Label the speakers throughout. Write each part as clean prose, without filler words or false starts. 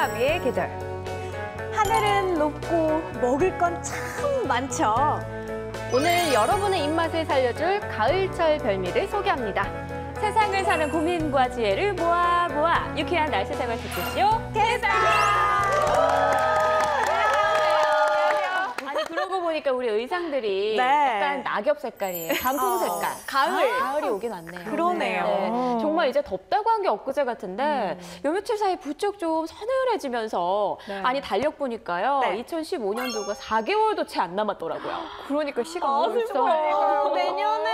Speaker 1: 소나비의 계절.
Speaker 2: 하늘은 높고 먹을 건 참 많죠.
Speaker 3: 오늘 여러분의 입맛을 살려줄 가을철 별미를 소개합니다.
Speaker 4: 세상을 사는 고민과 지혜를 모아 유쾌한 날씨 생활 특집쇼 캐스타! 아니 그러고 보니까 우리 의상들이
Speaker 2: 네.
Speaker 4: 약간 낙엽 색깔이에요. 단풍 색깔. 가을이 오긴 왔네요.
Speaker 2: 그러네요.
Speaker 4: 네. 정말 이제 덥다고 한 게 엊그제 같은데 요 며칠 사이 부쩍 좀 서늘해지면서
Speaker 2: 네.
Speaker 4: 아니 달력 보니까요.
Speaker 2: 네.
Speaker 4: 2015년도가 4개월도 채 안 남았더라고요.
Speaker 1: 그러니까 시간 벌써.
Speaker 2: 내년에.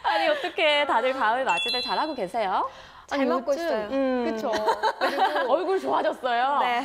Speaker 4: 아니 어떻게 다들 가을 맞이들 잘하고 계세요?
Speaker 2: 잘 먹고 있어요.
Speaker 3: 그쵸.
Speaker 4: 얼굴 좋아졌어요.
Speaker 2: 네.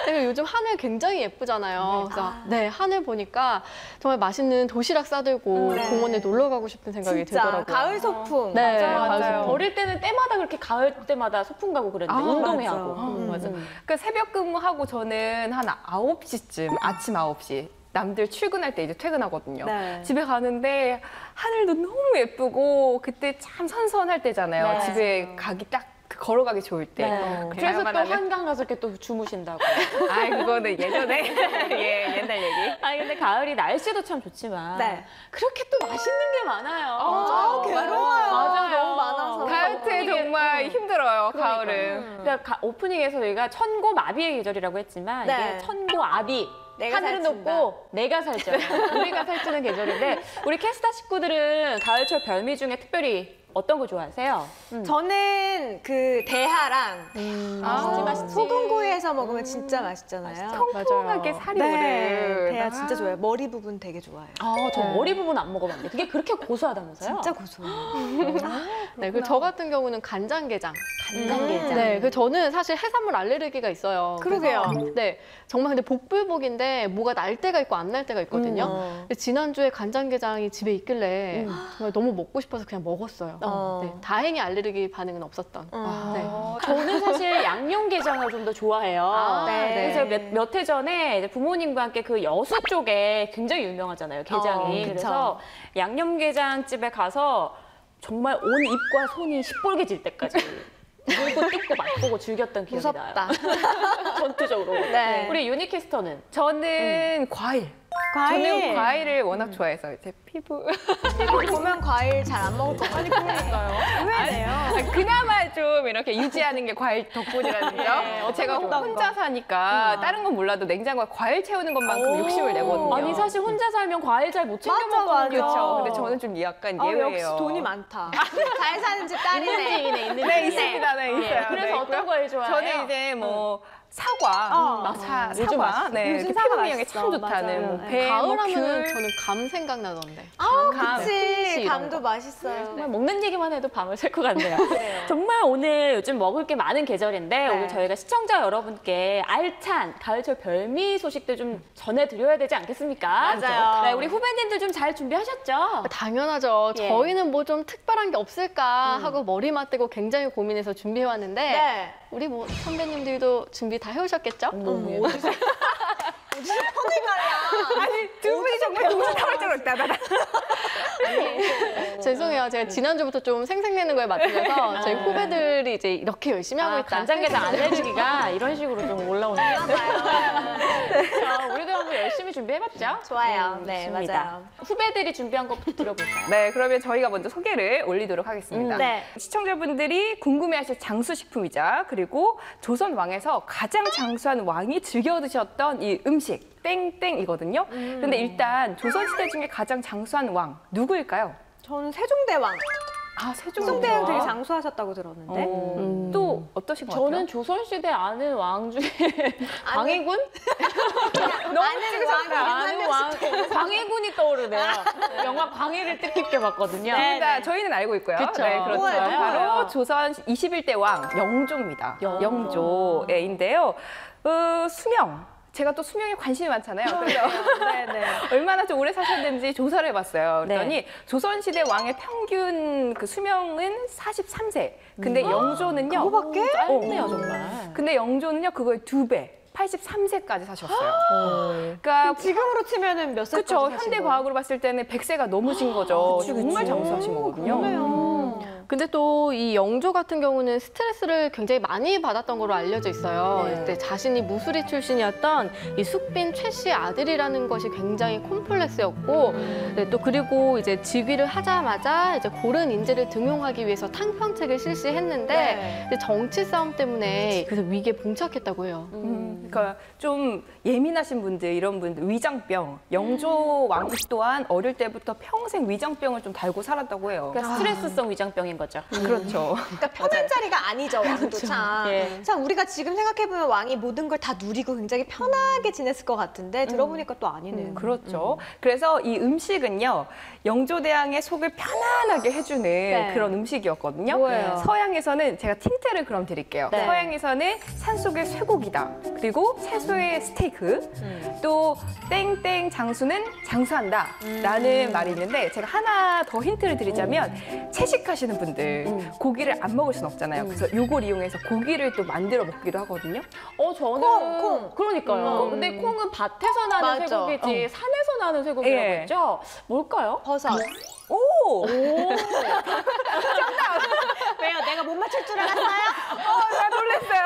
Speaker 3: 그리고 요즘 하늘 굉장히 예쁘잖아요. 그래서 네, 하늘 보니까 정말 맛있는 도시락 싸들고
Speaker 2: 네.
Speaker 3: 공원에 놀러 가고 싶은 생각이
Speaker 2: 진짜
Speaker 3: 들더라고요.
Speaker 2: 가을 소풍.
Speaker 3: 네,
Speaker 4: 맞아요.
Speaker 3: 가을 소풍.
Speaker 4: 어릴 때는 때마다 그렇게 가을 때마다 소풍 가고 그랬는데 운동회
Speaker 2: 맞아.
Speaker 4: 하고.
Speaker 1: 맞아. 그 새벽 근무하고 저는 한 9시쯤, 아침 9시. 남들 출근할 때 이제 퇴근하거든요.
Speaker 2: 네.
Speaker 1: 집에 가는데 하늘도 너무 예쁘고 그때 참 선선할 때잖아요.
Speaker 4: 네.
Speaker 1: 집에 가기 딱 걸어가기 좋을 때.
Speaker 4: 네. 그래서
Speaker 1: 그래서
Speaker 4: 또 한강 가서 이렇게 또 주무신다고.
Speaker 1: 아이 그거는 예전에 예 옛날 얘기.
Speaker 4: 아니 근데 가을이 날씨도 참 좋지만
Speaker 2: 네.
Speaker 4: 그렇게 또 맛있는 게 많아요.
Speaker 2: 괴로워요.
Speaker 4: 맞아요.
Speaker 2: 너무 많아서.
Speaker 1: 다이어트에 정말 힘들어요. 가을은.
Speaker 4: 그러니까 오프닝에서 저희가 천고 마비의 계절이라고 했지만
Speaker 2: 네.
Speaker 4: 이게 천고 아비.
Speaker 2: 내가
Speaker 4: 하늘은
Speaker 2: 살찐다.
Speaker 4: 높고 내가 살쪄요. 우리가 살찌는 계절인데 우리 캐스타 식구들은 가을철 별미 중에 특별히 어떤 거 좋아하세요?
Speaker 2: 저는 그 대하랑
Speaker 4: 맛있지.
Speaker 2: 소금구이해서 먹으면 진짜 맛있잖아요.
Speaker 1: 통통하게 살이
Speaker 2: 네,
Speaker 1: 오를.
Speaker 2: 대하 진짜 좋아요. 머리 부분 되게 좋아요.
Speaker 4: 저 머리 부분 안 먹어봤는데 그게 그렇게 고소하다면서요?
Speaker 2: 진짜 고소해요.
Speaker 3: 네, 그리고 저 같은 경우는 간장게장.
Speaker 4: 간장게장.
Speaker 3: 네, 그 저는 사실 해산물 알레르기가 있어요.
Speaker 2: 그러게요.
Speaker 3: 그래서 네, 정말 근데 복불복인데 뭐가 날 때가 있고 안 날 때가 있거든요. 근데 지난주에 간장게장이 집에 있길래 정말 너무 먹고 싶어서 그냥 먹었어요. 네, 다행히 알레르기 반응은 없었던. 네.
Speaker 4: 저는 사실 양념게장을 좀 더 좋아해요.
Speaker 2: 네.
Speaker 4: 그래서 몇 해 전에 이제 부모님과 함께 그 여수 쪽에 굉장히 유명하잖아요, 게장이.
Speaker 2: 그쵸.
Speaker 4: 그래서 양념게장집에 가서 정말 온 입과 손이 시뻘개질 때까지 물고 뜯고 맛보고 즐겼던 기억이
Speaker 2: 무섭다.
Speaker 4: 나요. 전투적으로.
Speaker 2: 네.
Speaker 4: 우리 유니캐스터는?
Speaker 1: 저는 과일. 저는 과일을 워낙 좋아해서 이제 피부
Speaker 2: 보면 과일 잘 안 먹을 것 같아요. 그러니까요. 의외네요.
Speaker 1: 그나마 좀 이렇게 유지하는 게 과일 덕분이라는 점. 제가 혼자 사니까 다른 건 몰라도 냉장고에 과일 채우는 것만큼 욕심을 내거든요.
Speaker 4: 아니 사실 혼자 살면 과일 잘 못 챙겨
Speaker 2: 맞아,
Speaker 4: 먹거든요.
Speaker 2: 맞아.
Speaker 1: 그렇죠. 근데 저는 좀 약간 예외예요.
Speaker 2: 역시 돈이 많다. 잘 사는 집 딸이네.
Speaker 4: 있는
Speaker 1: 네, 있습니다. 네, 있어요.
Speaker 4: 그래서
Speaker 1: 네,
Speaker 4: 어떤
Speaker 1: 있고요.
Speaker 4: 과일 좋아해요?
Speaker 1: 저는 이제 뭐 사과,
Speaker 4: 요즘
Speaker 1: 사과, 네,
Speaker 2: 요즘
Speaker 1: 이렇게
Speaker 2: 사과
Speaker 1: 피부 미용에
Speaker 2: 맛있어.
Speaker 1: 참 좋다는
Speaker 2: 맞아요.
Speaker 1: 뭐
Speaker 2: 네.
Speaker 1: 배,
Speaker 3: 가을
Speaker 1: 뭐
Speaker 3: 하면은
Speaker 1: 귤.
Speaker 3: 저는 감 생각나던데.
Speaker 2: 그치.
Speaker 3: 이런
Speaker 2: 감도 맛있어요.
Speaker 4: 정말 먹는 얘기만 해도 밤을 샐 것 같네요. 정말 오늘 요즘 먹을 게 많은 계절인데 오늘 저희가 시청자 여러분께 알찬 가을철 별미 소식들 좀 전해드려야 되지 않겠습니까?
Speaker 2: 맞아요.
Speaker 4: 네, 우리 후배님들 좀 잘 준비하셨죠?
Speaker 3: 당연하죠.
Speaker 4: 예.
Speaker 3: 저희는 뭐 좀 특별한 게 없을까 하고 머리 맞대고 굉장히 고민해서 준비해왔는데
Speaker 2: 네.
Speaker 3: 우리 뭐 선배님들도 준비 다 해오셨겠죠?
Speaker 2: 어디서 폰을 가려.
Speaker 1: 아니 두 분이 정말 동시다발적으로 따다다.
Speaker 3: 죄송해요. 제가 지난주부터 좀 생색내는 거에 맞춰서 저희 후배들이 이제 이렇게 열심히 하고 있다.
Speaker 4: 간장게장 알레르기가 이런 식으로 좀 올라오는 거예요. 자, 우리도 한번 열심히 준비해봤죠?
Speaker 2: 좋아요. 네,
Speaker 4: 좋습니다.
Speaker 2: 맞아요.
Speaker 4: 후배들이 준비한 것부터 들어볼까요?
Speaker 1: 네, 그러면 저희가 먼저 소개를 올리도록 하겠습니다.
Speaker 2: 네.
Speaker 1: 시청자분들이 궁금해하실 장수식품이자 그리고 조선 왕에서 가장 장수한 왕이 즐겨 드셨던 이 음식 땡땡이거든요. 그런데 일단 조선시대 중에 가장 장수한 왕 누구일까요?
Speaker 2: 저는 세종대왕.
Speaker 1: 아,
Speaker 2: 세종대왕 되게 장수하셨다고 들었는데.
Speaker 1: 또 어떠신 것 같아요?
Speaker 4: 저는 조선시대 아는 왕 중에 광해군?
Speaker 2: 아는 왕.
Speaker 4: 광해군이 떠오르네요. 영화 광해를 뜻깊게 봤거든요.
Speaker 1: 저희는 알고 있고요.
Speaker 3: 그쵸.
Speaker 1: 네, 그렇죠.
Speaker 2: 뭐예요?
Speaker 1: 바로 조선 21대 왕 영조입니다. 영조인데요. 수명. 제가 또 수명에 관심이 많잖아요. 그래서
Speaker 2: 네네.
Speaker 1: 얼마나 좀 오래 사셨는지 조사를 해봤어요. 그랬더니
Speaker 4: 네.
Speaker 1: 조선시대 왕의 평균 그 수명은 43세. 근데 영조는요.
Speaker 2: 그거밖에?
Speaker 4: 짧네요, 정말.
Speaker 1: 근데 영조는요, 그거의 2배. 83세까지 사셨어요. 그러니까
Speaker 2: 지금으로 치면은 몇 살까지
Speaker 1: 그렇죠.
Speaker 2: 사신
Speaker 1: 현대
Speaker 2: 거예요?
Speaker 1: 과학으로 봤을 때는 100세가 넘으신 거죠. 정말 장수하신 거거든요.
Speaker 3: 근데 또 이 영조 같은 경우는 스트레스를 굉장히 많이 받았던 걸로 알려져 있어요. 그때 자신이 무술이 출신이었던 이 숙빈 최 씨의 아들이라는 것이 굉장히 콤플렉스였고, 네, 또 그리고 이제 즉위를 하자마자 이제 고른 인재를 등용하기 위해서 탕평책을 실시했는데 이제 정치 싸움 때문에 그래서 위기에 봉착했다고 해요.
Speaker 1: 그러니까 좀 예민하신 분들, 이런 분들, 위장병. 영조 왕 또한 어릴 때부터 평생 위장병을 좀 달고 살았다고 해요.
Speaker 4: 그러니까 스트레스성 위장병인 거죠.
Speaker 1: 그렇죠.
Speaker 2: 그러니까 편한 자리가 아니죠, 왕도 참.
Speaker 4: 예.
Speaker 2: 참 우리가 지금 생각해보면 왕이 모든 걸 다 누리고 굉장히 편하게 지냈을 것 같은데 들어보니까 또 아니네요.
Speaker 1: 그렇죠. 그래서 이 음식은요, 영조대왕의 속을 편안하게 해주는 그런 음식이었거든요.
Speaker 2: 뭐예요?
Speaker 1: 서양에서는 제가 틴트를 그럼 드릴게요.
Speaker 2: 네.
Speaker 1: 서양에서는 산속의 쇠고기다. 그리고 채소의 스테이크. 또 땡땡 장수는 장수한다. 라는 말이 있는데 제가 하나 더 힌트를 드리자면 채식하시는 분들 고기를 안 먹을 순 없잖아요. 그래서 요걸 이용해서 고기를 또 만들어 먹기도 하거든요.
Speaker 4: 저는
Speaker 2: 콩.
Speaker 4: 그러니까요. 근데 콩은 밭에서 나는
Speaker 2: 맞아.
Speaker 4: 쇠고기지 산에서 나는 쇠고기라고
Speaker 1: 예.
Speaker 4: 했죠? 뭘까요?
Speaker 2: 버섯.
Speaker 1: 오!
Speaker 2: 왜요? 내가 못 맞출 줄 알았어요?
Speaker 1: 나 놀랐어요.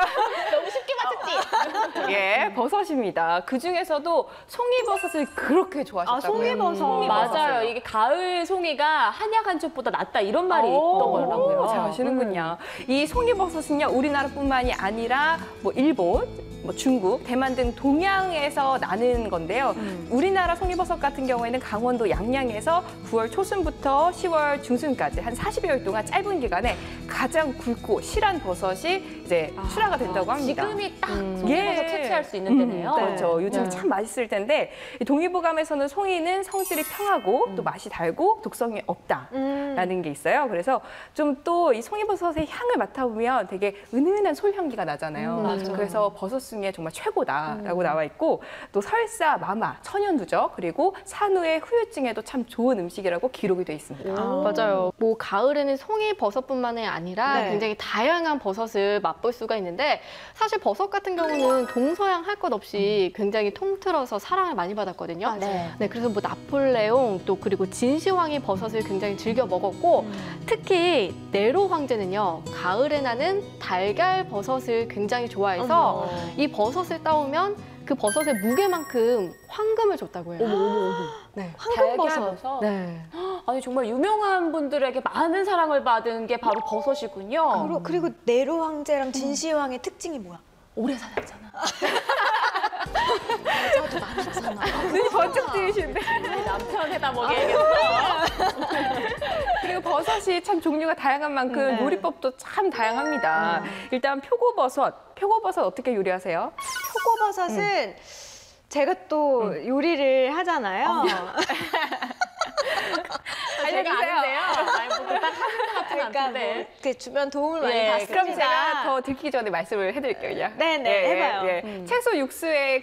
Speaker 2: 너무 쉽게 맞췄지?
Speaker 1: 예, 버섯입니다. 그 중에서도 송이버섯을 그렇게 좋아하셨다고요.
Speaker 2: 송이버섯.
Speaker 4: 맞아요. 이게 가을 송이가 한약 한첩보다 낫다 이런 말이 있던 거라고요.
Speaker 1: 잘 아시는군요. 이 송이버섯은요, 우리나라뿐만이 아니라 뭐 일본, 뭐 중국, 대만 등 동양에서 나는 건데요. 우리나라 송이버섯 같은 경우에는 강원도 양양에서 9월 초순부터 10월 중순까지 한 40여일 동안 짧은 기간에 가장 굵고 실한 버섯이 이제 출하가 된다고 합니다.
Speaker 4: 지금이 딱 송이버섯 채취할 수 있는 때네요.
Speaker 1: 그렇죠. 요즘 참 맛있을 텐데 이 동의보감에서는 송이는 성질이 평하고 또 맛이 달고 독성이 없다라는 게 있어요. 그래서 좀 또 이 송이버섯의 향을 맡아보면 되게 은은한 솔향기가 나잖아요. 그래서 버섯 중에 정말 최고다라고 나와 있고 또 설사, 마마, 천연두죠. 그리고 산후의 후유증에도 참 좋은 음식이라고 기록이 돼 있습니다.
Speaker 3: 맞아요. 뭐 가을에는 송이버섯뿐만이 아니라
Speaker 2: 네.
Speaker 3: 굉장히 다양한 버섯을 맛볼 수가 있는데 사실 버섯 같은 경우는 동서양 할 것 없이 굉장히 통틀어서 사랑을 많이 받았거든요. 네, 그래서 뭐 나폴레옹 또 그리고 진시황이 버섯을 굉장히 즐겨 먹었고 특히 네로 황제는요 가을에 나는 달걀 버섯을 굉장히 좋아해서 이 버섯을 따오면 그 버섯의 무게만큼 황금을 줬다고 해요. 네.
Speaker 4: 황금버섯.
Speaker 3: 네.
Speaker 4: 아니 정말 유명한 분들에게 많은 사랑을 받은 게 바로 버섯이군요.
Speaker 2: 그리고 네로 황제랑 진시 황의 특징이 뭐야?
Speaker 4: 오래 살았잖아.
Speaker 2: 여자도 많았잖아.
Speaker 1: 눈이 번쩍 뜨이시는데.
Speaker 4: 남편에다 먹여야겠어.
Speaker 1: 그리고 버섯이 참 종류가 다양한 만큼 요리법도 참 다양합니다. 일단 표고버섯. 표고버섯 어떻게 요리하세요?
Speaker 2: 표고버섯은 제가 또 요리를 하잖아요.
Speaker 4: 제가 아는데요. 아니, 뭐 딱 하는 것 같은
Speaker 2: 그러니까
Speaker 4: 않던데.
Speaker 2: 뭐 그 주변 도움을 많이
Speaker 4: 예,
Speaker 2: 받습니다.
Speaker 1: 그럼 제가 더 듣기 전에 말씀을 해드릴게요, 그냥.
Speaker 2: 네네, 해봐요.
Speaker 1: 채소 육수에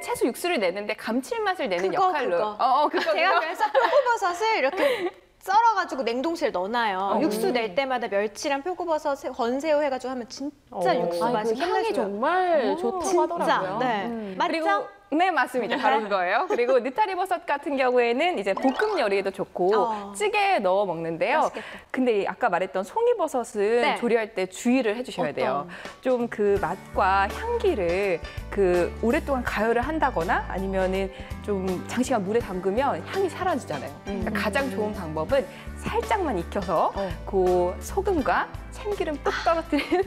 Speaker 1: 채소 육수를 내는데 감칠맛을 내는
Speaker 2: 그거,
Speaker 1: 역할로.
Speaker 2: 그거. 제가 그래서 표고버섯을 이렇게 썰어가지고 냉동실에 넣어놔요. 육수 낼 때마다 멸치랑 표고버섯, 건새우 해가지고 하면 진짜 육수
Speaker 4: 아니,
Speaker 2: 맛이
Speaker 4: 그 향이
Speaker 2: 끝내줘요.
Speaker 4: 정말 좋다고
Speaker 2: 진짜.
Speaker 4: 하더라고요.
Speaker 2: 네. 맞죠?
Speaker 1: 그리고 네, 맞습니다. 바로 그거예요. 그리고 느타리 버섯 같은 경우에는 이제 볶음 요리에도 좋고 찌개에 넣어 먹는데요.
Speaker 2: 맛있겠다.
Speaker 1: 근데 아까 말했던 송이버섯은
Speaker 2: 네.
Speaker 1: 조리할 때 주의를 해주셔야 돼요. 좀 그 맛과 향기를 그 오랫동안 가열을 한다거나 아니면은 좀 장시간 물에 담그면 향이 사라지잖아요. 그러니까 가장 좋은 방법은 살짝만 익혀서 그 소금과 참기름 뚝 떨어뜨린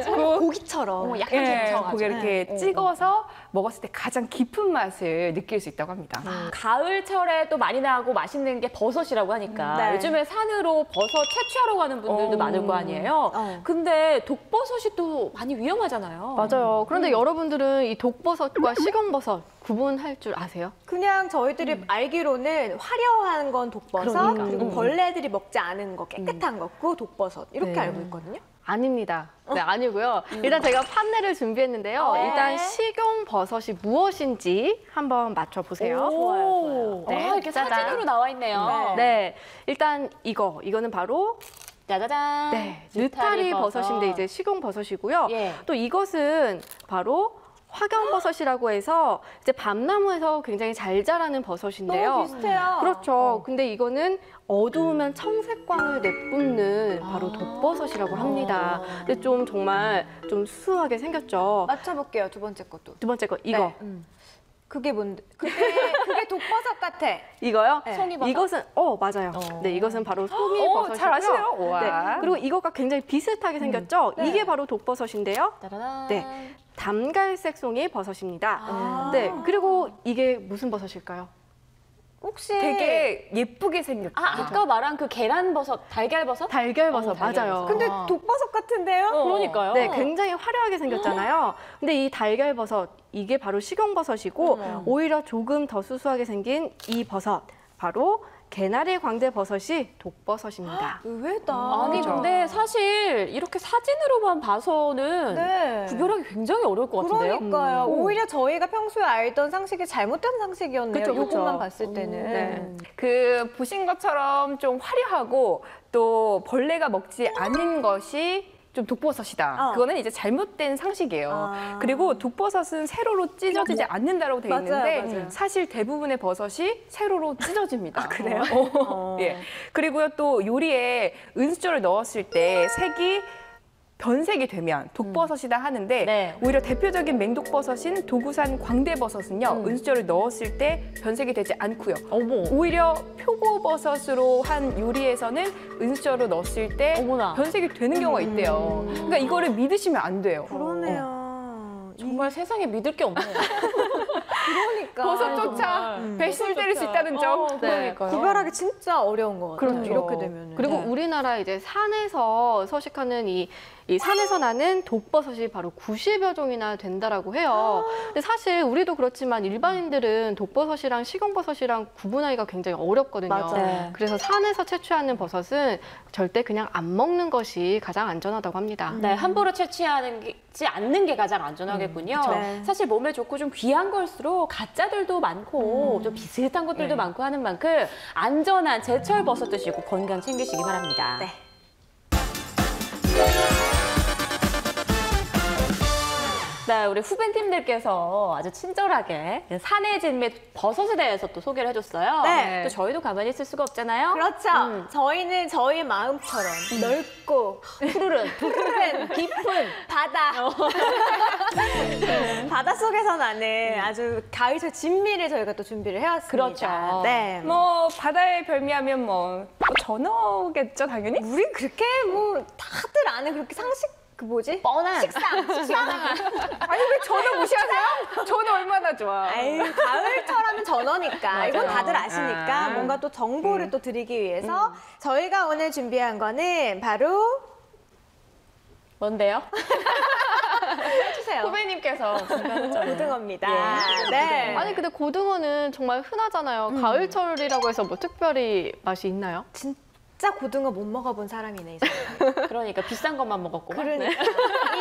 Speaker 1: 그
Speaker 2: 고기처럼.
Speaker 4: 약간 데쳐가지고.
Speaker 1: 고기 이렇게 찍어서 먹었을 때 가장 깊은 맛을 느낄 수 있다고 합니다.
Speaker 4: 가을철에 또 많이 나고 맛있는 게 버섯이라고 하니까
Speaker 2: 네.
Speaker 4: 요즘에 산으로 버섯 채취하러 가는 분들도 많을 거 아니에요. 근데 독버섯이 또 많이 위험하잖아요.
Speaker 3: 맞아요. 그런데 여러분들은 이 독버섯과 식용버섯 구분할 줄 아세요?
Speaker 2: 그냥 저희들이 알기로는 화려한 건 독버섯, 그리고 벌레들이 먹지 않은 거, 깨끗한 거, 그거 독버섯. 이렇게
Speaker 3: 네.
Speaker 2: 알고 있거든요.
Speaker 3: 아닙니다. 네, 아니고요. 일단 제가 판넬을 준비했는데요. 일단 식용버섯이 무엇인지 한번 맞춰보세요.
Speaker 2: 좋아요.
Speaker 3: 네,
Speaker 4: 이렇게
Speaker 3: 짜잔.
Speaker 4: 사진으로 나와 있네요.
Speaker 3: 네, 일단 이거는 바로
Speaker 4: 짜자잔.
Speaker 3: 느타리 버섯인데 이제 식용버섯이고요.
Speaker 4: 예.
Speaker 3: 또 이것은 바로 화경버섯이라고 해서 이제 밤나무에서 굉장히 잘 자라는 버섯인데요.
Speaker 2: 너무 비슷해요.
Speaker 3: 그렇죠. 근데 이거는 어두우면 청색광을 내뿜는 바로 독버섯이라고 합니다. 근데 좀 정말 좀 수수하게 생겼죠.
Speaker 2: 맞춰볼게요. 두 번째 것도.
Speaker 3: 두 번째 거 이거.
Speaker 2: 그게 뭔데? 그게 독버섯 같아.
Speaker 3: 이거요?
Speaker 2: 네.
Speaker 4: 송이버섯?
Speaker 3: 이것은 맞아요. 네, 이것은 바로
Speaker 1: 오,
Speaker 3: 송이버섯이고요.
Speaker 1: 잘 아시네요. 우와.
Speaker 3: 네, 그리고 이거가 굉장히 비슷하게 생겼죠? 이게 바로 독버섯인데요.
Speaker 4: 따라란.
Speaker 3: 네, 담갈색 송이버섯입니다.
Speaker 2: 아.
Speaker 3: 네, 그리고 이게 무슨 버섯일까요?
Speaker 2: 혹시
Speaker 1: 되게 예쁘게 생겼죠.
Speaker 4: 아까 말한 그 계란버섯, 달걀버섯?
Speaker 3: 달걀버섯
Speaker 4: 달걀버섯.
Speaker 3: 맞아요.
Speaker 2: 근데 독버섯 같은데요?
Speaker 4: 그러니까요.
Speaker 3: 네, 굉장히 화려하게 생겼잖아요. 근데 이 달걀버섯, 이게 바로 식용버섯이고, 오히려 조금 더 수수하게 생긴 이 버섯, 바로 개나리 광대버섯이 독버섯입니다.
Speaker 2: 의외다.
Speaker 4: 아니
Speaker 1: 그렇죠.
Speaker 4: 근데 사실 이렇게 사진으로만 봐서는
Speaker 2: 네.
Speaker 4: 구별하기 굉장히 어려울 것 같은데요.
Speaker 2: 그러니까요. 오히려 저희가 평소에 알던 상식이 잘못된 상식이었네요.
Speaker 3: 그쵸, 그쵸.
Speaker 2: 이것만 봤을 때는.
Speaker 3: 네.
Speaker 1: 그 보신 것처럼 좀 화려하고 또 벌레가 먹지 않은 것이 좀 독버섯이다. 그거는 이제 잘못된 상식이에요.
Speaker 2: 아.
Speaker 1: 그리고 독버섯은 세로로 찢어지지 않는다고 돼
Speaker 2: 맞아요,
Speaker 1: 있는데
Speaker 2: 맞아요.
Speaker 1: 사실 대부분의 버섯이 세로로 찢어집니다.
Speaker 2: 그래요?
Speaker 1: 예. 그리고요 또 요리에 은수저를 넣었을 때 색이 변색이 되면 독버섯이다 하는데
Speaker 4: 네.
Speaker 1: 오히려 대표적인 맹독버섯인 도구산 광대버섯은요 은수저를 넣었을 때 변색이 되지 않고요.
Speaker 4: 어머.
Speaker 1: 오히려 표고버섯으로 한 요리에서는 은수저로 넣었을 때
Speaker 4: 어머나.
Speaker 1: 변색이 되는 경우가 있대요. 그러니까 이거를 믿으시면 안 돼요.
Speaker 2: 그러네요.
Speaker 4: 정말 세상에 믿을 게 없네요.
Speaker 2: 그러니까.
Speaker 1: 버섯조차 배신을 때릴 수 있다는 점.
Speaker 3: 네.
Speaker 2: 구별하기 진짜 어려운 것 같아요.
Speaker 3: 그렇죠.
Speaker 2: 이렇게 되면은.
Speaker 3: 그리고 우리나라 이제 산에서 서식하는 이 산에서 나는 독버섯이 바로 90여 종이나 된다라고 해요. 근데 사실 우리도 그렇지만 일반인들은 독버섯이랑 식용버섯이랑 구분하기가 굉장히 어렵거든요.
Speaker 2: 맞아요.
Speaker 3: 그래서 산에서 채취하는 버섯은 절대 그냥 안 먹는 것이 가장 안전하다고 합니다.
Speaker 4: 네, 함부로 채취하지 않는 게 가장 안전하겠군요.
Speaker 2: 네.
Speaker 4: 사실 몸에 좋고 좀 귀한 걸수록 가짜들도 많고 좀 비슷한 것들도 많고 하는 만큼 안전한 제철 버섯 드시고 건강 챙기시기 바랍니다.
Speaker 2: 네.
Speaker 4: 네, 우리 후배님들께서 아주 친절하게 산의 진미 버섯에 대해서 또 소개를 해줬어요.
Speaker 2: 네.
Speaker 4: 또 저희도 가만히 있을 수가 없잖아요.
Speaker 2: 그렇죠. 저희는 저희 마음처럼 넓고 푸르른 깊은 바다. 바다 속에서 나는 아주 가을철 진미를 저희가 또 준비를 해왔습니다.
Speaker 4: 그렇죠.
Speaker 2: 네.
Speaker 1: 뭐 바다에 별미하면 뭐 전어겠죠 당연히.
Speaker 2: 우리 그렇게 뭐 다들 아는 그렇게 상식 그 뭐지?
Speaker 4: 뻔한.
Speaker 2: 식상.
Speaker 1: 아니 왜 전어 무시하세요? 전어 얼마나 좋아.
Speaker 2: 아유, 가을철하면 전어니까. 이건 다들 아시니까
Speaker 1: 아.
Speaker 2: 뭔가 또 정보를 또 드리기 위해서 저희가 오늘 준비한 거는 바로
Speaker 4: 뭔데요?
Speaker 2: 해주세요.
Speaker 1: 후배님께서
Speaker 2: 고등어입니다.
Speaker 4: 예.
Speaker 2: 네.
Speaker 3: 아니 근데 고등어는 정말 흔하잖아요. 가을철이라고 해서 뭐 특별히 맛이 있나요?
Speaker 2: 진짜 고등어 못 먹어본 사람이네, 이 사람.
Speaker 4: 그러니까 비싼 것만 먹었고.
Speaker 2: 그러니까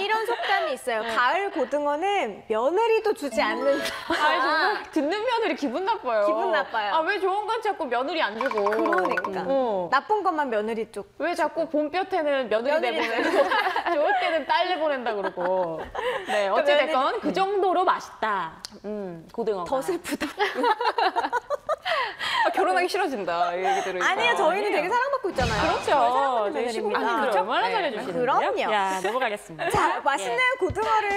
Speaker 2: 이런 속담이 있어요. 가을 고등어는 며느리도 주지 않는.
Speaker 4: 아니 정말 듣는 며느리 기분 나빠요.
Speaker 2: 기분 나빠요.
Speaker 4: 아 왜 좋은 건 자꾸 며느리 안 주고.
Speaker 2: 그러니까 나쁜 것만 며느리 쪽.
Speaker 4: 왜 자꾸 봄볕에는 며느리
Speaker 2: 며느리
Speaker 4: 내보내고 좋을 때는 딸 내보낸다 그러고. 네 어찌됐건 그 정도로 맛있다. 고등어가.
Speaker 2: 더 슬프다.
Speaker 1: 결혼하기 싫어진다 이 얘기 들으니까.
Speaker 2: 아니요, 저희는 되게 사랑받고 있잖아요.
Speaker 4: 그렇죠.
Speaker 2: 사랑받는
Speaker 4: 저희
Speaker 2: 며느리입니다.
Speaker 4: 시국님들 얼마나
Speaker 1: 네.
Speaker 4: 잘해주시는데요.
Speaker 2: 그럼요.
Speaker 4: 야 넘어가겠습니다.
Speaker 2: 자, 맛있는 고등어를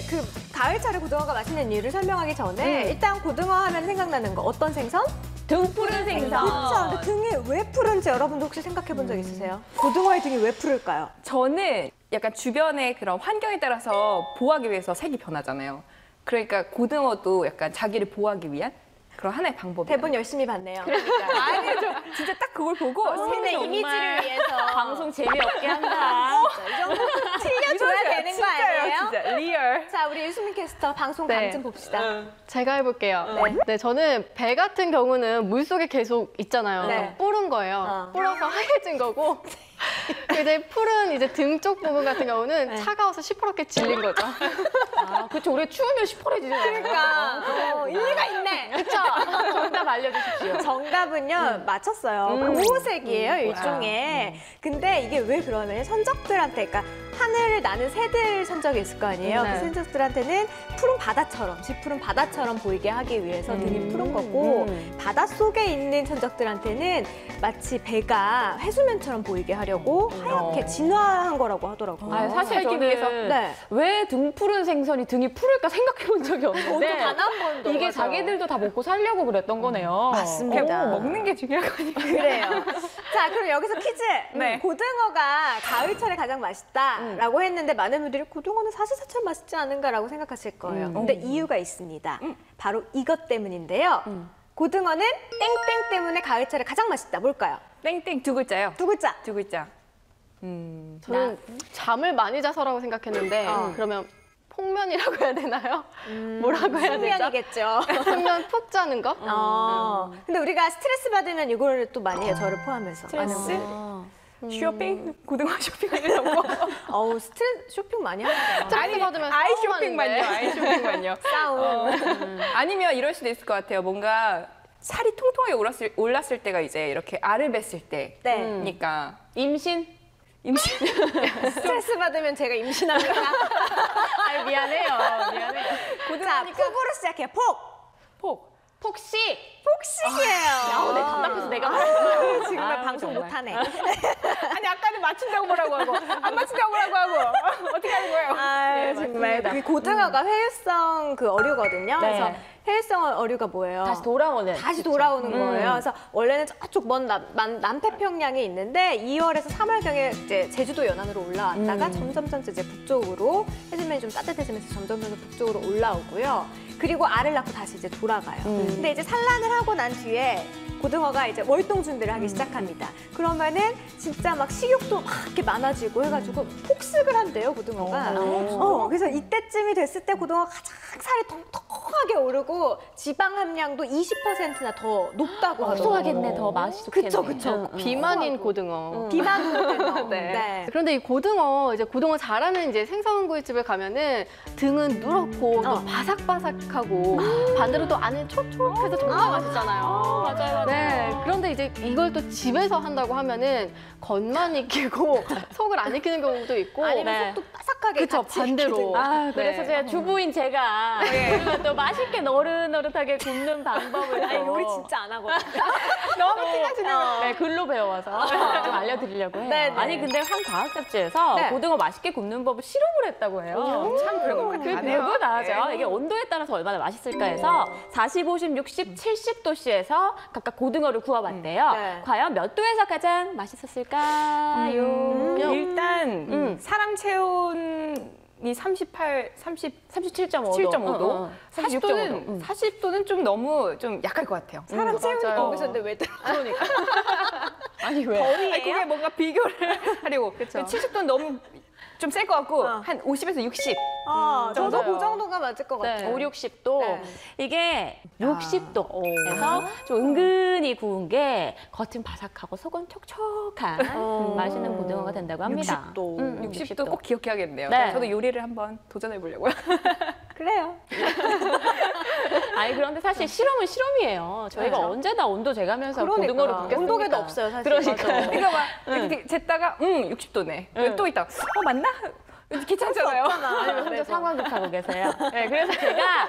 Speaker 2: 그 가을철에 고등어가 맛있는 이유를 설명하기 전에 일단 고등어 하면 생각나는 거 어떤 생선?
Speaker 4: 등 푸른 생선.
Speaker 2: 그렇죠. 근데 등이 왜 푸른지 여러분도 혹시 생각해 본 적 있으세요? 고등어의 등이 왜 푸를까요?
Speaker 1: 저는 약간 주변의 그런 환경에 따라서 보호하기 위해서 색이 변하잖아요. 그러니까 고등어도 약간 자기를 보호하기 위한 그런 하나의 방법이에요.
Speaker 2: 대본 열심히 봤네요.
Speaker 1: 아니, 저 진짜 딱 그걸 보고
Speaker 2: 세대
Speaker 4: 정말
Speaker 2: 이미지를 위해서
Speaker 4: 방송 재미없게 한다.
Speaker 2: 이 정도 틀려줘야 되는 거 아니에요?
Speaker 1: 진짜 리얼.
Speaker 2: 자, 우리 유수민 캐스터 방송
Speaker 3: 네.
Speaker 2: 감 좀 봅시다.
Speaker 3: 제가 해볼게요. 네, 저는 배 같은 경우는 물속에 계속 있잖아요.
Speaker 2: 네.
Speaker 3: 뿌른 거예요.
Speaker 2: 어.
Speaker 3: 불어서 하얘진 거고. 이제 푸른 이제 등 쪽 부분 같은 경우는 차가워서 시퍼렇게 질린 거죠.
Speaker 4: 아, 그렇죠. 우리 추우면 시퍼레지잖아요.
Speaker 2: 그러니까 일리가 있네.
Speaker 4: 그렇죠. 정답 알려주십시오.
Speaker 2: 정답은요 맞췄어요. 보호색이에요 일종의. 근데 이게 왜 그러냐면 선적들한테, 그러니까 하늘을 나는 새들 천적이 있을 거 아니에요.
Speaker 1: 네.
Speaker 2: 그 천적들한테는 푸른 바다처럼, 짙푸른 바다처럼 보이게 하기 위해서 등이 푸른 거고 바닷속에 있는 천적들한테는 마치 배가 해수면처럼 보이게 하려고 하얗게 진화한 거라고 하더라고요.
Speaker 4: 아, 사실
Speaker 1: 살기
Speaker 4: 저는
Speaker 1: 위해서.
Speaker 2: 네.
Speaker 4: 왜 등 푸른 생선이 등이 푸를까 생각해 본 적이 없는데
Speaker 2: 단 한 번도.
Speaker 4: 이게
Speaker 2: 맞아요.
Speaker 4: 자기들도 다 먹고 살려고 그랬던 거네요.
Speaker 2: 맞습니다.
Speaker 1: 먹는 게 중요한 거니까.
Speaker 2: 그래요. 자, 그럼 여기서 퀴즈.
Speaker 1: 네.
Speaker 2: 고등어가 가을철에 가장 맛있다라고 했는데 많은 분들이 고등어는 사시사철 맛있지 않은가라고 생각하실 거예요. 근데 이유가 있습니다. 바로 이것 때문인데요. 고등어는 땡땡 때문에 가을철에 가장 맛있다. 뭘까요?
Speaker 1: 땡땡 두 글자요.
Speaker 2: 두 글자.
Speaker 1: 두 글자.
Speaker 3: 저는 잠을 많이 자서라고 생각했는데 그러면 폭면이라고 해야 되나요? 뭐라고 해야 되죠?
Speaker 2: 숙면이겠죠.
Speaker 3: 숙면 푹 자는 거?
Speaker 2: 근데 우리가 스트레스 받으면 이걸 또 많이 해요. 저를 포함해서.
Speaker 1: 스트레스? 쇼핑? 고등어 쇼핑하려고?
Speaker 2: 어우, 스트레스 쇼핑 많이 하죠.
Speaker 3: 스트레스 받으면
Speaker 1: 아이
Speaker 3: 싸움하는데.
Speaker 1: 쇼핑만요. 아이 쇼핑만요.
Speaker 2: 싸움.
Speaker 1: 아니면 이럴 수도 있을 것 같아요. 뭔가 살이 통통하게 올랐을 때가 이제 이렇게 알을 뱄을
Speaker 2: 네.
Speaker 1: 때니까
Speaker 4: 임신?
Speaker 1: 임신.
Speaker 2: 스트레스 받으면 제가 임신합니다.
Speaker 4: 아, 미안해요.
Speaker 2: 자, 폭으로 시작해요. 폭.
Speaker 1: 폭.
Speaker 4: 폭식!
Speaker 2: 폭식이에요.
Speaker 4: 네, 답답해서 내가 말했어요.
Speaker 2: 정말
Speaker 4: 아,
Speaker 2: 방송
Speaker 4: 정말.
Speaker 2: 못하네.
Speaker 1: 아니 아까는 맞춘다고 뭐라고 하고 안 맞춘다고 뭐라고 하고 어떻게 하는 거예요?
Speaker 2: 아, 정말. 그 고등어가 회유성 그 어류거든요.
Speaker 4: 네.
Speaker 2: 그래서 회유성 어류가 뭐예요?
Speaker 4: 다시 돌아오는.
Speaker 2: 다시 돌아오는 거예요. 그래서 원래는 저쪽 먼 남태평양에 있는데 2월에서 3월경에 이제 제주도 연안으로 올라왔다가 점점 이제 북쪽으로 해수면이 좀 따뜻해지면서 점점 북쪽으로 올라오고요. 그리고 알을 낳고 다시 이제 돌아가요. 근데 이제 산란을 하고 난 뒤에 고등어가 이제 월동 준비를 하기 시작합니다. 그러면은 진짜 막 식욕도 막 이렇게 많아지고 해가지고 폭식을 한대요, 고등어가. 그래서 이때쯤이 됐을 때 고등어가 가장 살이 톡톡하게 오르고 지방 함량도 20%나 더 높다고 하더라고요.
Speaker 4: 소화겠네, 더 맛이 좋겠네.
Speaker 2: 그쵸.
Speaker 3: 비만인 고등어.
Speaker 2: 비만 고등어.
Speaker 3: 네. 그런데 이 고등어 잘하는 이제 생선구이집을 가면은 등은 누렇고 또 바삭바삭하고 반대로 또 안은 촉촉해서 정말 맛있잖아요.
Speaker 4: 맞아요.
Speaker 3: 네. 그런데 이제 이걸 또 집에서 한다고 하면은 겉만 익히고 속을 안 익히는 경우도 있고.
Speaker 2: 아니면 속도 바삭하게
Speaker 3: 그쵸,
Speaker 2: 같이
Speaker 3: 반대로.
Speaker 2: 익히든가.
Speaker 4: 아, 그래서
Speaker 3: 네.
Speaker 4: 제가 주부인 제가 그리고 또 맛있게 노릇노릇하게 굽는 방법을
Speaker 2: 아니, 요리 진짜 안 하거든요. 너무 티나시네요.
Speaker 4: 네, 글로 배워서 좀 알려드리려고 해요.
Speaker 2: 네, 네.
Speaker 4: 아니 근데 한 과학 잡지에서
Speaker 2: 네.
Speaker 4: 고등어 맛있게 굽는 법을 실험을 했다고 해요.
Speaker 1: 참 별것
Speaker 4: 그
Speaker 1: 같네요.
Speaker 4: 별거 나죠. 이게 온도에 따라서 얼마나 맛있을까 해서 40, 50, 60, 70도씨에서 각각 고등어를 구워봤대요.
Speaker 2: 네.
Speaker 4: 과연 몇 도에서 가장 맛있었을까요?
Speaker 1: 일단 사람 체온이 37.5도.
Speaker 4: 37.5도.
Speaker 1: 40도는 40도는 좀 너무 좀 약할 것 같아요.
Speaker 2: 사람 체온이
Speaker 3: 맞아요.
Speaker 2: 거기서 근데 왜 들어?
Speaker 1: 그러니까.
Speaker 4: 아니 왜?
Speaker 1: 아니, 그게 뭔가 비교를 하려고. 70도는 너무 좀 셀 것 같고 한 50에서 60.
Speaker 2: 저도
Speaker 3: 맞아요.
Speaker 2: 그 정도가 맞을 것
Speaker 3: 네.
Speaker 2: 같아요.
Speaker 4: 5, 60도.
Speaker 2: 네.
Speaker 4: 이게 60도에서 좀 은근히 구운 게 겉은 바삭하고 속은 촉촉한 맛있는 고등어가 된다고 합니다.
Speaker 2: 60도.
Speaker 1: 60도 꼭 기억해야겠네요.
Speaker 4: 네.
Speaker 1: 저도 요리를 한번 도전해 보려고요.
Speaker 2: 그래요.
Speaker 4: 아니 그런데 사실 실험은 실험이에요. 저희가
Speaker 2: 네.
Speaker 4: 언제나 온도 재가면서
Speaker 2: 그러니까.
Speaker 4: 고등어를 굽겠습니까?
Speaker 2: 온도계도 없어요, 사실.
Speaker 4: 그러니까요.
Speaker 1: 그러니까 막 이렇게 쟀다가 60도네. 또 있다가 맞나? 괜찮잖아요.
Speaker 4: 아니면 혼자 상황극 하고 계세요. 네, 그래서 제가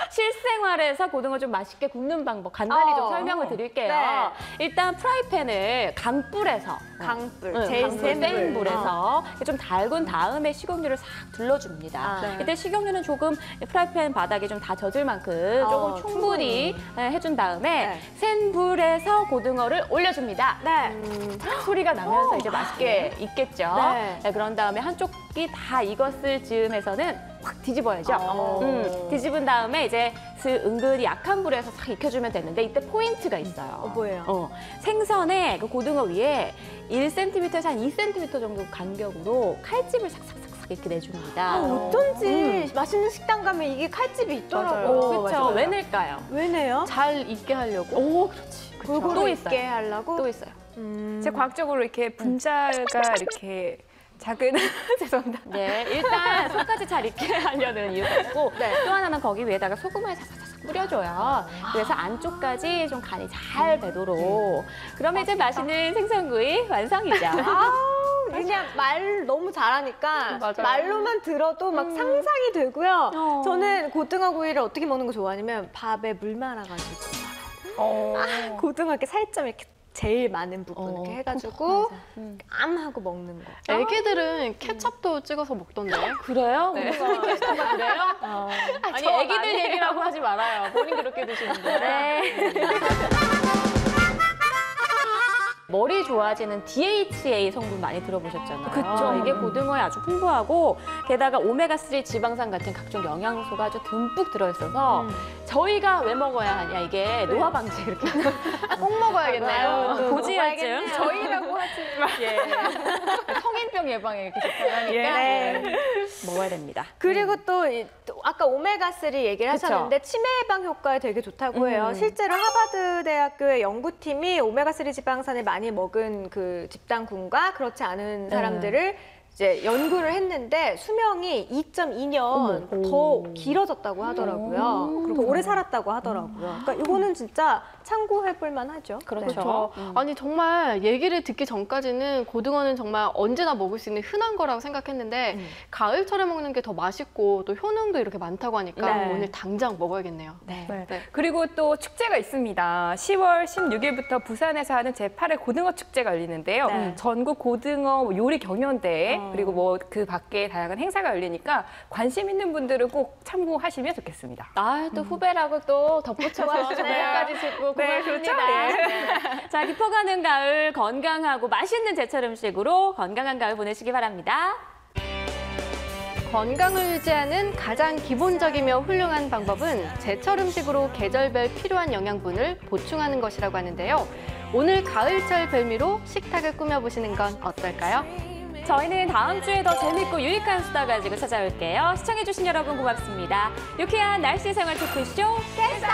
Speaker 4: 실생활에서 고등어 좀 맛있게 굽는 방법 간단히 좀 설명을 드릴게요.
Speaker 2: 네.
Speaker 4: 일단 프라이팬을 강불에서
Speaker 2: 강불, 제일
Speaker 4: 강불,
Speaker 2: 센
Speaker 4: 센
Speaker 2: 불.
Speaker 4: 불에서 좀 달군 다음에 식용유를 싹 둘러줍니다.
Speaker 2: 네.
Speaker 4: 이때 식용유는 조금 프라이팬 바닥이 좀 다 젖을 만큼 조금 충분히 해준 다음에
Speaker 2: 네.
Speaker 4: 센 불에서 고등어를 올려줍니다.
Speaker 2: 네.
Speaker 4: 소리가 나면서 이제 맛있게 익겠죠.
Speaker 2: 네.
Speaker 4: 네, 그런 다음에 한쪽이 다 익었을 즈음에서는 확 뒤집어야죠. 뒤집은 다음에 이제 은근히 약한 불에서 싹 익혀주면 되는데 이때 포인트가 있어요.
Speaker 2: 뭐예요?
Speaker 4: 생선의 그 고등어 위에 1cm에서 한 2cm 정도 간격으로 칼집을 싹싹싹싹 이렇게 내줍니다.
Speaker 2: 어쩐지 맛있는 식당 가면 이게 칼집이 있더라고요.
Speaker 4: 그렇죠. 왜 낼까요?
Speaker 2: 왜 내요?
Speaker 3: 잘 익게 하려고.
Speaker 4: 오, 그렇지.
Speaker 2: 골고루
Speaker 4: 또
Speaker 2: 있게
Speaker 4: 있어요.
Speaker 2: 하려고?
Speaker 4: 또 있어요.
Speaker 1: 제가 과학적으로 이렇게 분자가 이렇게 작은 죄송합니다.
Speaker 4: 네, 일단 속까지 잘 익게 하려는 이유가 있고 또 하나는 거기 위에다가 소금을 싹싹싹 뿌려줘요. 그래서 안쪽까지 좀 간이 잘 배도록. 그러면 이제 맛있는 생선구이 완성이죠.
Speaker 2: 그냥 말 너무 잘하니까
Speaker 3: 맞아요.
Speaker 2: 말로만 들어도 막 상상이 되고요. 저는 고등어구이를 어떻게 먹는 거 좋아하냐면 밥에 물 말아가지고 고등어 이렇게 살짝 이렇게 제일 많은 부분 이렇게 해가지고 깜하고 먹는 거.
Speaker 3: 애기들은 케첩도 찍어서 먹던데.
Speaker 4: 그래요?
Speaker 3: 네.
Speaker 4: 그래요? 아니 애기들 얘기라고 하지 말아요. 본인 그렇게 드시는데. 네. 머리 좋아지는 DHA 성분 많이 들어보셨잖아요.
Speaker 1: 그쵸.
Speaker 4: 이게 고등어에 아주 풍부하고 게다가 오메가3 지방산 같은 각종 영양소가 아주 듬뿍 들어있어서 저희가 왜 먹어야 하냐 이게 노화 방지 이렇게
Speaker 3: 꼭 먹어야겠네요.
Speaker 4: 고지혈증
Speaker 1: 저희라고 하지 마.
Speaker 4: 예. 성인병 예방에 이렇게 좋다니까 먹어야 됩니다.
Speaker 2: 그리고 또 아까 오메가3 얘기를
Speaker 1: 그쵸.
Speaker 2: 하셨는데 치매 예방 효과에 되게 좋다고 해요. 실제로 하버드 대학교의 연구팀이 오메가3 지방산을 많이 먹은 그 집단군과 그렇지 않은 사람들을 이제 연구를 했는데 수명이 2.2년 더 길어졌다고 하더라고요. 그리고 오래 살았다고 하더라고요. 그러니까 이거는 진짜 참고해볼 만하죠.
Speaker 4: 그렇죠.
Speaker 3: 아니 정말 얘기를 듣기 전까지는 고등어는 정말 언제나 먹을 수 있는 흔한 거라고 생각했는데 가을철에 먹는 게 더 맛있고 또 효능도 이렇게 많다고 하니까
Speaker 2: 네.
Speaker 3: 오늘 당장 먹어야겠네요.
Speaker 2: 네.
Speaker 1: 그리고 또 축제가 있습니다. 10월 16일부터 부산에서 하는 제8회 고등어 축제가 열리는데요.
Speaker 2: 네.
Speaker 1: 전국 고등어 요리 경연대회 그리고 뭐 그 밖에 다양한 행사가 열리니까 관심 있는 분들은 꼭 참고하시면 좋겠습니다.
Speaker 4: 아, 또 후배라고 또 덧붙여서
Speaker 2: 고맙습니다.
Speaker 4: 정보까지 짚고
Speaker 1: 네,
Speaker 4: 고맙습니다.
Speaker 1: 그렇죠.
Speaker 4: 네. 자, 깊어가는 가을 건강하고 맛있는 제철 음식으로 건강한 가을 보내시기 바랍니다.
Speaker 3: 건강을 유지하는 가장 기본적이며 훌륭한 방법은 제철 음식으로 계절별 필요한 영양분을 보충하는 것이라고 하는데요. 오늘 가을철 별미로 식탁을 꾸며보시는 건 어떨까요?
Speaker 4: 저희는 다음 주에 더 재밌고 유익한 수다 가지고 찾아올게요. 시청해주신 여러분 고맙습니다. 유쾌한 날씨 생활 토크쇼 캐스터!